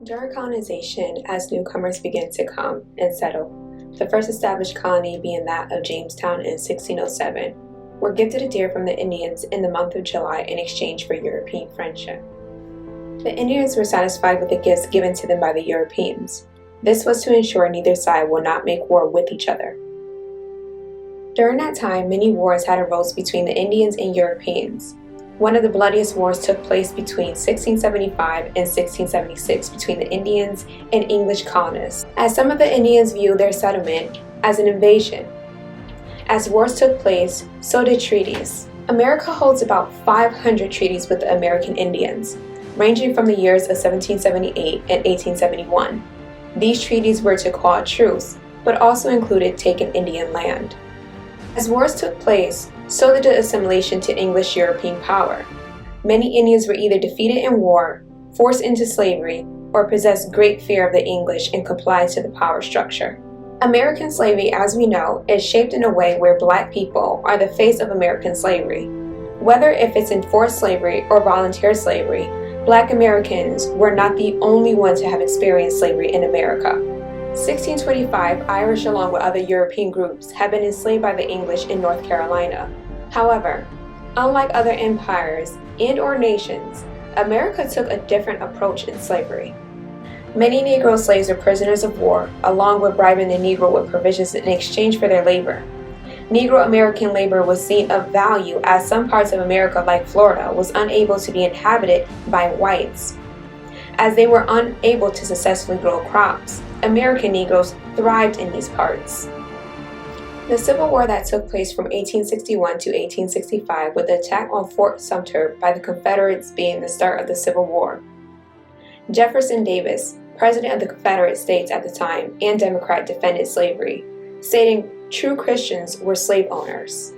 During colonization, as newcomers began to come and settle, the first established colony being that of Jamestown in 1607, were gifted a deer from the Indians in the month of July in exchange for European friendship. The Indians were satisfied with the gifts given to them by the Europeans. This was to ensure neither side will not make war with each other. During that time, many wars had arose between the Indians and Europeans. One of the bloodiest wars took place between 1675 and 1676 between the Indians and English colonists, as some of the Indians viewed their settlement as an invasion. As wars took place, so did treaties. America holds about 500 treaties with the American Indians, ranging from the years of 1778 and 1871. These treaties were to call a truce, but also included taking Indian land. As wars took place, so did the assimilation to English European power. Many Indians were either defeated in war, forced into slavery, or possessed great fear of the English and complied to the power structure. American slavery, as we know, is shaped in a way where Black people are the face of American slavery. Whether if it's enforced slavery or volunteer slavery, Black Americans were not the only ones to have experienced slavery in America. 1625, Irish along with other European groups had been enslaved by the English in North Carolina. However, unlike other empires and/or nations, America took a different approach in slavery. Many Negro slaves were prisoners of war, along with bribing the Negro with provisions in exchange for their labor. Negro American labor was seen of value as some parts of America, like Florida, was unable to be inhabited by whites, as they were unable to successfully grow crops. American Negroes thrived in these parts. The Civil War that took place from 1861 to 1865, with the attack on Fort Sumter by the Confederates being the start of the Civil War. Jefferson Davis, President of the Confederate States at the time and Democrat, defended slavery, stating true Christians were slave owners.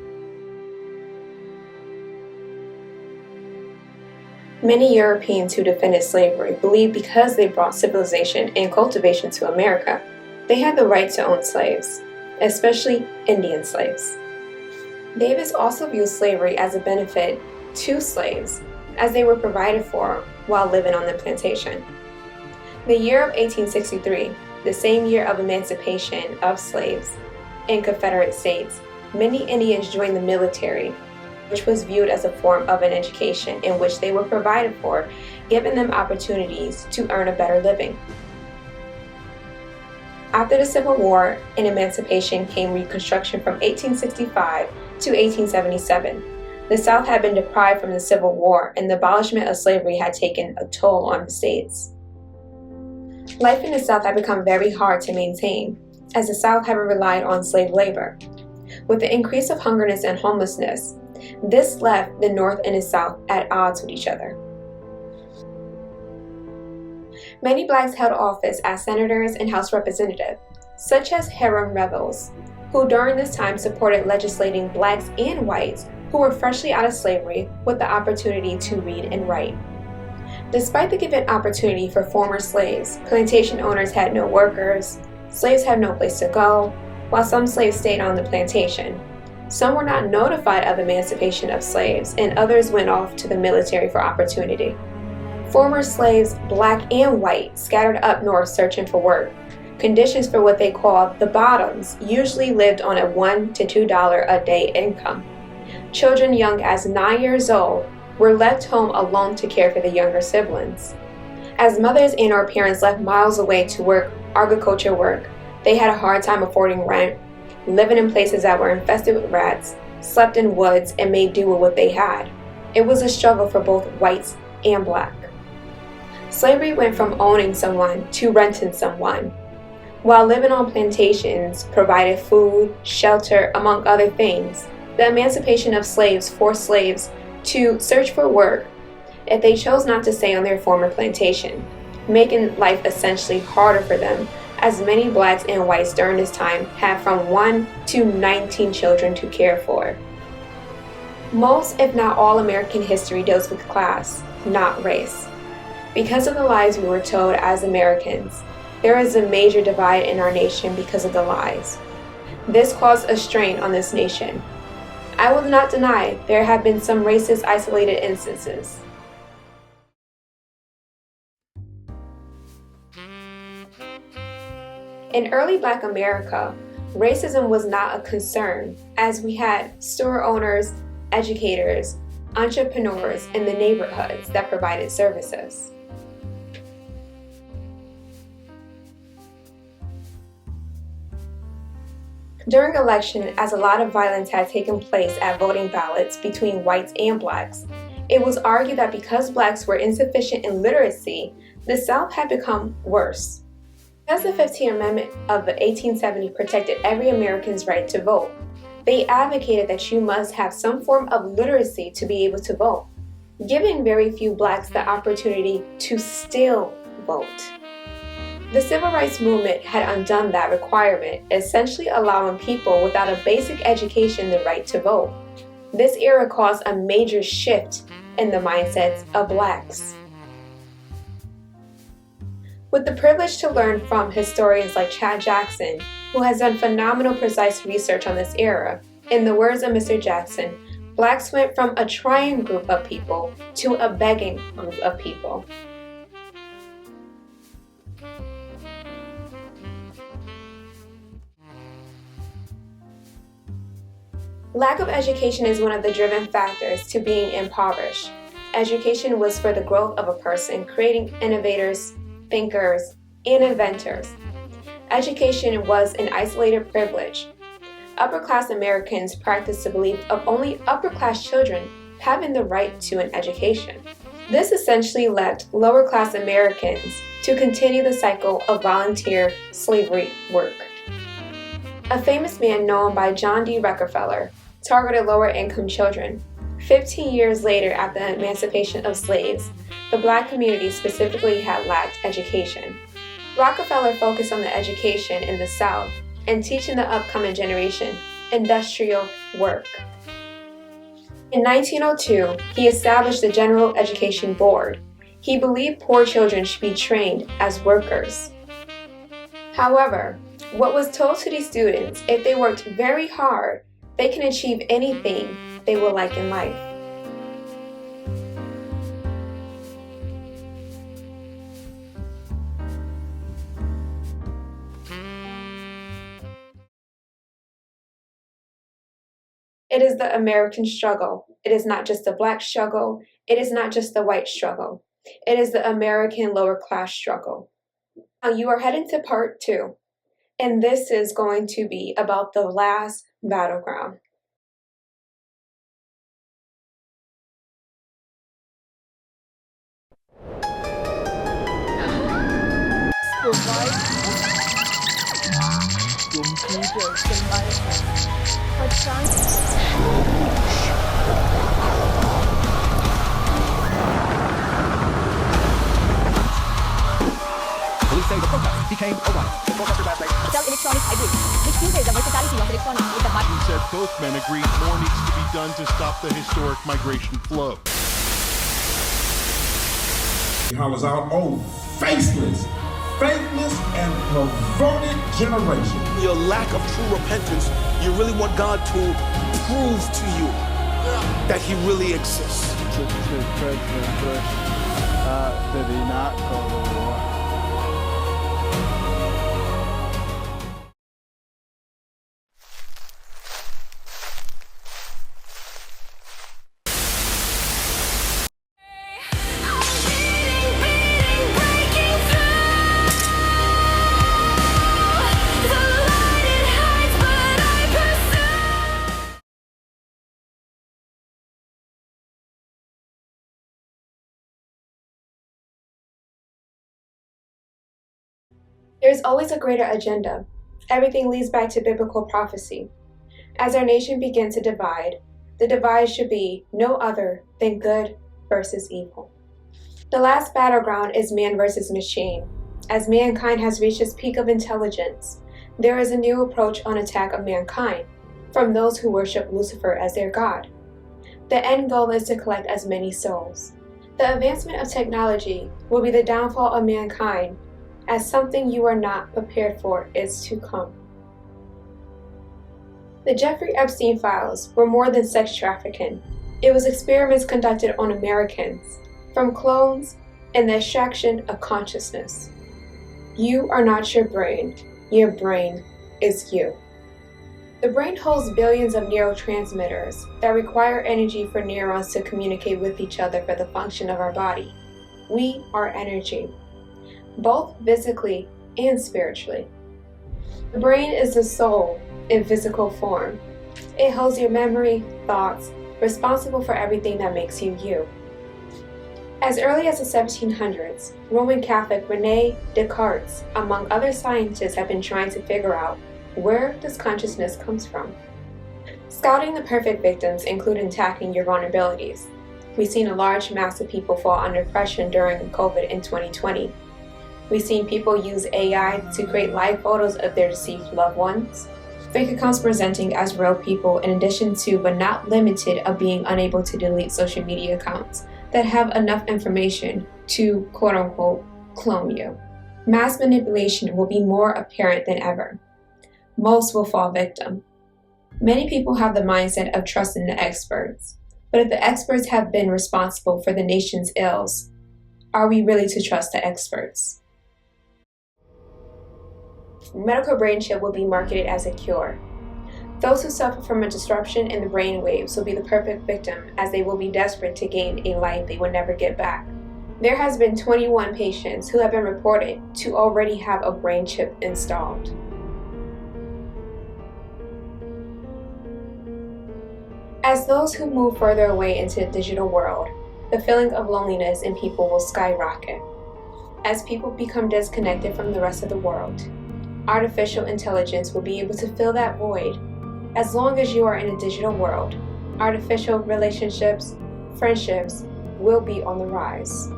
Many Europeans who defended slavery believed because they brought civilization and cultivation to America, they had the right to own slaves, especially Indian slaves. Davis also viewed slavery as a benefit to slaves, as they were provided for while living on the plantation. The year of 1863, the same year of emancipation of slaves in Confederate states, many Indians joined the military, which was viewed as a form of an education in which they were provided for, giving them opportunities to earn a better living. After the Civil War and emancipation came Reconstruction from 1865 to 1877. The South had been deprived from the Civil War, and the abolishment of slavery had taken a toll on the states. Life in the South had become very hard to maintain, as the South had relied on slave labor. With the increase of hungerness and homelessness, this left the North and the South at odds with each other. Many Blacks held office as senators and House representatives, such as Hiram Revels, who during this time supported legislating Blacks and whites who were freshly out of slavery with the opportunity to read and write. Despite the given opportunity for former slaves, plantation owners had no workers, slaves had no place to go, while some slaves stayed on the plantation. Some were not notified of the emancipation of slaves, and others went off to the military for opportunity. Former slaves, Black and white, scattered up north searching for work. Conditions for what they called the bottoms usually lived on a $1 to $2 a day income. Children young as 9 years old were left home alone to care for the younger siblings. As mothers and or parents left miles away to work agriculture work, they had a hard time affording rent, living in places that were infested with rats, slept in woods, and made do with what they had. It was a struggle for both whites and Black. Slavery went from owning someone to renting someone. While living on plantations provided food, shelter, among other things, the emancipation of slaves forced slaves to search for work if they chose not to stay on their former plantation, making life essentially harder for them, as many Blacks and whites during this time had from 1 to 19 children to care for. Most, if not all, American history deals with class, not race. Because of the lies we were told as Americans, there is a major divide in our nation because of the lies. This caused a strain on this nation. I will not deny there have been some racist isolated instances. In early Black America, racism was not a concern, as we had store owners, educators, entrepreneurs in the neighborhoods that provided services. During election, as a lot of violence had taken place at voting ballots between whites and blacks, it was argued that because blacks were insufficient in literacy, the South had become worse. Because the 15th Amendment of 1870 protected every American's right to vote, they advocated that you must have some form of literacy to be able to vote, giving very few blacks the opportunity to still vote. The Civil Rights Movement had undone that requirement, essentially allowing people without a basic education the right to vote. This era caused a major shift in the mindsets of blacks. With the privilege to learn from historians like Chad Jackson, who has done phenomenal precise research on this era, in the words of Mr. Jackson, blacks went from a trying group of people to a begging group of people. Lack of education is one of the driven factors to being impoverished. Education was for the growth of a person, creating innovators, thinkers, and inventors. Education was an isolated privilege. Upper-class Americans practiced the belief of only upper-class children having the right to an education. This essentially left lower-class Americans to continue the cycle of volunteer slavery work. A famous man known by John D. Rockefeller targeted lower-income children. 15 years later, after the emancipation of slaves, the black community specifically had lacked education. Rockefeller focused on the education in the South and teaching the upcoming generation industrial work. In 1902, he established the General Education Board. He believed poor children should be trained as workers. However, what was told to these students, if they worked very hard, they can achieve anything they would like in life. It is the American struggle. It is not just the black struggle. It is not just the white struggle. It is the American lower class struggle. Now you are heading to part 2, and this is going to be about the last battleground. Police say the protest became a riot. Electronic hybrid, which uses the versatility of electronics with the button. He said both men agreed more needs to be done to stop the historic migration flow. He hollers out, "Oh, faceless, faithless, and perverted generation." Your lack of true repentance, you really want God to prove to you that He really exists. To President Bush, did he not go to war? There's always a greater agenda. Everything leads back to biblical prophecy. As our nation begins to divide, the divide should be no other than good versus evil. The last battleground is man versus machine. As mankind has reached its peak of intelligence, there is a new approach on attack of mankind from those who worship Lucifer as their god. The end goal is to collect as many souls. The advancement of technology will be the downfall of mankind, as something you are not prepared for is to come. The Jeffrey Epstein files were more than sex trafficking. It was experiments conducted on Americans, from clones and the extraction of consciousness. You are not your brain. Your brain is you. The brain holds billions of neurotransmitters that require energy for neurons to communicate with each other for the function of our body. We are energy, both physically and spiritually. The brain is the soul in physical form. It holds your memory, thoughts, responsible for everything that makes you you. As early as the 1700s, Roman Catholic René Descartes, among other scientists, have been trying to figure out where this consciousness comes from. Scouting the perfect victims included attacking your vulnerabilities. We've seen a large mass of people fall under pressure during COVID in 2020. We've seen people use AI to create live photos of their deceased loved ones. Fake accounts presenting as real people, in addition to, but not limited of being unable to delete social media accounts that have enough information to quote-unquote clone you. Mass manipulation will be more apparent than ever. Most will fall victim. Many people have the mindset of trusting the experts, but if the experts have been responsible for the nation's ills, are we really to trust the experts? Medical brain chip will be marketed as a cure. Those who suffer from a disruption in the brain waves will be the perfect victim, as they will be desperate to gain a life they will never get back. There has been 21 patients who have been reported to already have a brain chip installed. As those who move further away into the digital world, the feeling of loneliness in people will skyrocket. As people become disconnected from the rest of the world, artificial intelligence will be able to fill that void. As long as you are in a digital world, artificial relationships, friendships will be on the rise.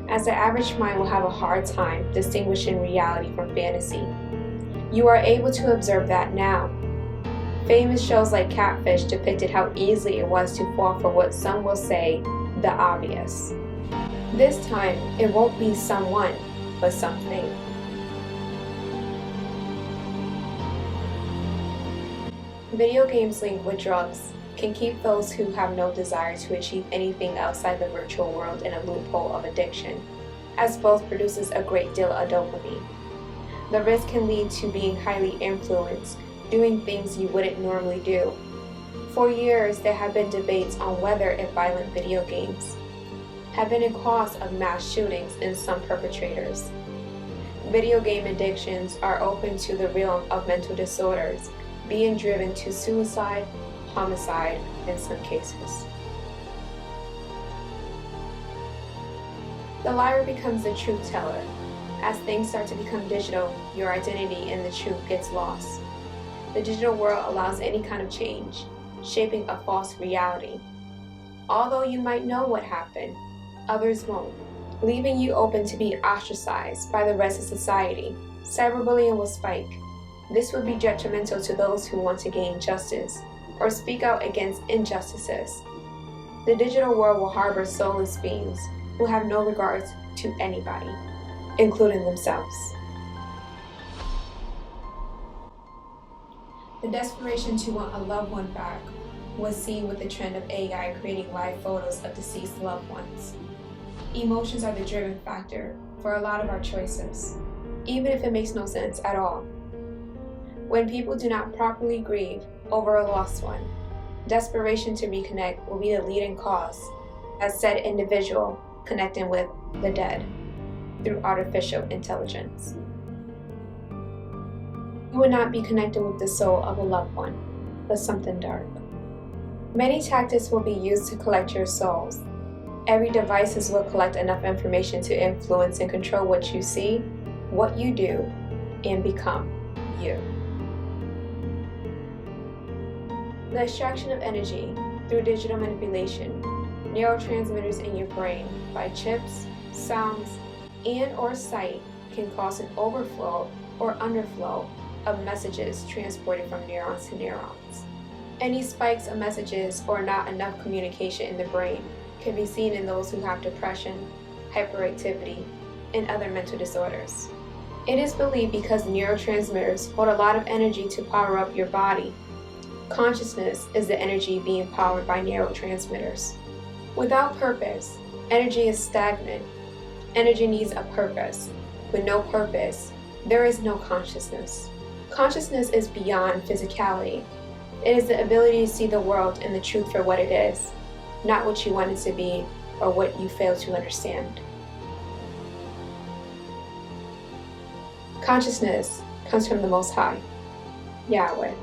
As the average mind will have a hard time distinguishing reality from fantasy. You are able to observe that now. Famous shows like Catfish depicted how easily it was to fall for what some will say the obvious. This time, it won't be someone, but something. Video games linked with drugs can keep those who have no desire to achieve anything outside the virtual world in a loophole of addiction, as both produces a great deal of dopamine. The risk can lead to being highly influenced, doing things you wouldn't normally do. For years, there have been debates on whether if violent video games have been a cause of mass shootings in some perpetrators. Video game addictions are open to the realm of mental disorders, being driven to suicide, homicide in some cases. The liar becomes the truth teller. As things start to become digital, your identity in the truth gets lost. The digital world allows any kind of change, shaping a false reality. Although you might know what happened, others won't, leaving you open to be ostracized by the rest of society. Cyberbullying will spike. This would be detrimental to those who want to gain justice or speak out against injustices. The digital world will harbor soulless beings who have no regards to anybody, including themselves. The desperation to want a loved one back was seen with the trend of AI creating live photos of deceased loved ones. Emotions are the driven factor for a lot of our choices, even if it makes no sense at all. When people do not properly grieve over a lost one, desperation to reconnect will be the leading cause, as said individual connecting with the dead through artificial intelligence. You would not be connected with the soul of a loved one, but something dark. Many tactics will be used to collect your souls. Every device will collect enough information to influence and control what you see, what you do, and become you. The extraction of energy through digital manipulation, neurotransmitters in your brain by chips, sounds, and/or sight can cause an overflow or underflow of messages transported from neurons to neurons. Any spikes of messages or not enough communication in the brain can be seen in those who have depression, hyperactivity, and other mental disorders. It is believed because neurotransmitters hold a lot of energy to power up your body. Consciousness is the energy being powered by neurotransmitters. Without purpose, energy is stagnant. Energy needs a purpose. With no purpose, There is no consciousness. Consciousness is beyond physicality. It is the ability to see the world and the truth for what it is, not what you want it to be or what you fail to understand. Consciousness comes from the Most High, Yahweh.